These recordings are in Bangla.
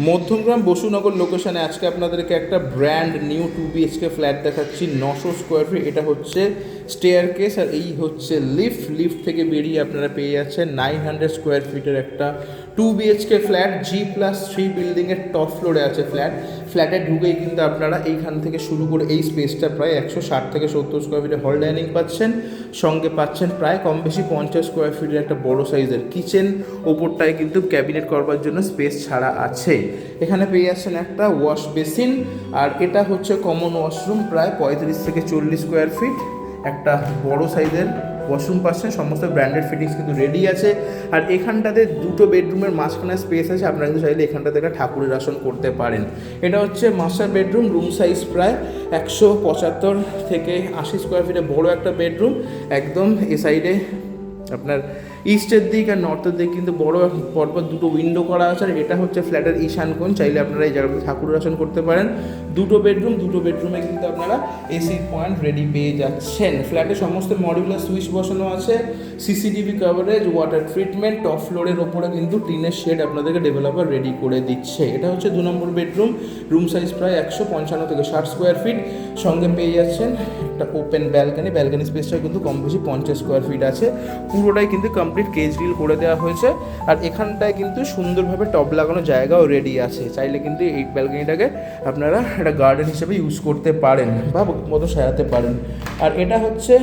মধ্যমগ্রাম বসুনগর লোকেশনে আজকে আপনাদেরকে একটা ব্র্যান্ড নিউ 2 BHK ফ্ল্যাট দেখাচ্ছি 900 স্কোয়ার ফিট। এটা হচ্ছে স্টেয়ার কেস আর এই হচ্ছে লিফট থেকে বেরিয়ে আপনারা পেয়ে যাচ্ছেন 900 স্কোয়ার ফিটের একটা 2 BHK ফ্ল্যাট। G+3 বিল্ডিংয়ের টপ ফ্লোরে আছে ফ্ল্যাটে ঢুকেই কিন্তু আপনারা এইখান থেকে শুরু করে এই স্পেসটা প্রায় 160 থেকে 70 স্কোয়ার ফিটের হল ডাইনিং পাচ্ছেন, সঙ্গে পাচ্ছেন প্রায় কম বেশি 50 স্কোয়ার ফিটের একটা বড় সাইজের কিচেন। ওপরটায় কিন্তু ক্যাবিনেট করবার জন্য স্পেস ছাড়া আছে। এখানে পেয়ে যাচ্ছেন একটা ওয়াশ বেসিন, আর এটা হচ্ছে কমন ওয়াশরুম, প্রায় 35 থেকে 40 স্কোয়ার ফিট একটা বড় সাইজের ওয়াশরুম পাচ্ছেন। সমস্ত ব্র্যান্ডেড ফিটিংস কিন্তু রেডি আছে। আর এখানটাতে দুটো বেডরুমের মাঝখানে স্পেস আছে, আপনারা কিন্তু চাইলে এখানটাতে একটা ঠাকুরের আসন করতে পারেন। এটা হচ্ছে মাস্টার বেডরুম, রুম সাইজ প্রায় 175 থেকে 80 স্কোয়ার ফিটের বড় একটা বেডরুম। একদম এ সাইডে আপনার ইস্টের দিক আর নর্থের দিক কিন্তু বড় পরপর দুটো উইন্ডো করা আছে। আর এটা হচ্ছে ফ্ল্যাটের ঈশান কোণ, চাইলে আপনারা এই জায়গাতে ঠাকুরের আসন করতে পারেন। দুটো বেডরুমে কিন্তু আপনারা এসির পয়েন্ট রেডি পেয়ে যাচ্ছেন। ফ্ল্যাটে সমস্ত মডিউলার সুইচ বসানো আছে, CCTV coverage, water treatment, top ফ্লোরের ওপরে কিন্তু টিনের শেড আপনাদেরকে ডেভেলপার রেডি করে দিচ্ছে। এটা হচ্ছে 2 নম্বর বেডরুম, রুম সাইজ প্রায় 155 থেকে 60 স্কোয়ার ফিট, সঙ্গে পেয়ে যাচ্ছেন একটা ওপেন ব্যালকানি স্পেসটা কিন্তু কম বেশি 50 স্কোয়ার ফিট আছে। পুরোটাই কিন্তু কমপ্লিট কেজ গ্রিল করে দেওয়া হয়েছে। আর এখানটায় কিন্তু সুন্দরভাবে টব লাগানো জায়গাও রেডি আছে, চাইলে কিন্তু এই ব্যালকানিটাকে আপনারা একটা গার্ডেন হিসেবে ইউজ করতে পারেন বা মতো সাজাতে পারেন। আর এটা হচ্ছে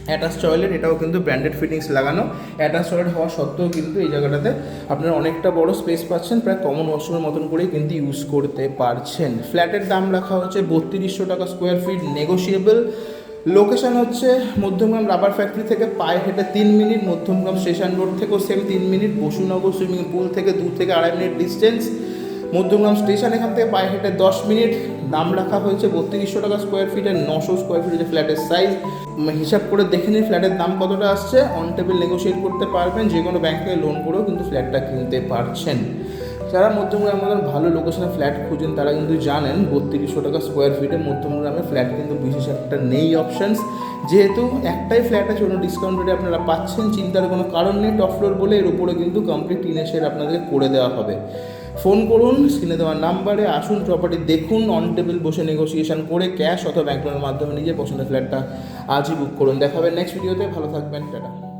অ্যাটাচ টয়লেট, এটাও কিন্তু ব্র্যান্ডেড ফিটিংস লাগানো। অ্যাটাচ টয়লেট হওয়া সত্ত্বেও কিন্তু এই জায়গাটাতে আপনারা অনেকটা বড় স্পেস পাচ্ছেন, প্রায় কমন ওয়াশরুমের মতন করেই কিন্তু ইউজ করতে পারছেন। ফ্ল্যাটের দাম রাখা হচ্ছে 3200 টাকা স্কোয়ার ফিট, নেগোশিয়েবল। লোকেশান হচ্ছে মধ্যমগ্রাম রাবার ফ্যাক্টরি থেকে পায়ে হেঁটে 3 মিনিট, মধ্যমগ্রাম স্টেশন রোড থেকেও same 3 minute, Basunagar swimming pool থেকে 2 থেকে 2.5 মিনিট ডিস্টেন্স, মধ্যমগ্রাম স্টেশন এখান থেকে পায়ে হেঁটে 10 মিনিট। দাম রাখা হয়েছে 3200 টাকা স্কোয়ার ফিটের, 900 স্কোয়ার ফিটের ফ্ল্যাটের সাইজ। হিসাব করে দেখে নিন ফ্ল্যাটের দাম কতটা আসছে। অন টেবিল নেগোশিয়েট করতে পারবেন, যে কোনো ব্যাংক থেকে লোন করেও কিন্তু ফ্ল্যাটটা কিনতে পারছেন। যারা মধ্যমগ্রামের মতন ভালো লোকেশনে ফ্ল্যাট খুঁজেন তারা কিন্তু জানেন 3200 টাকা স্কোয়ার ফিটে মধ্যমগ্রামে ফ্ল্যাট কিন্তু বিশেষ একটা নেই অপশানস। যেহেতু একটাই ফ্ল্যাট আছে, কোনো ডিসকাউন্ট রেটে আপনারা পাচ্ছেন, চিন্তার কোনো কারণ নেই। টপ ফ্লোর বলে এর উপরে কিন্তু কমপ্লিট টিনের শেড আপনাদেরকে করে দেওয়া হবে। ফোন করুন স্ক্রিনে দেওয়ার নাম্বারে, আসুন প্রপার্টি দেখুন, অন টেবিল বসে নেগোসিয়েশন করে ক্যাশ অথবা ব্যাংক লোনের মাধ্যমে নিজে পছন্দের ফ্ল্যাটটা আজই বুক করুন। দেখা হবে নেক্সট ভিডিওতে, ভালো থাকবেন, টাটা।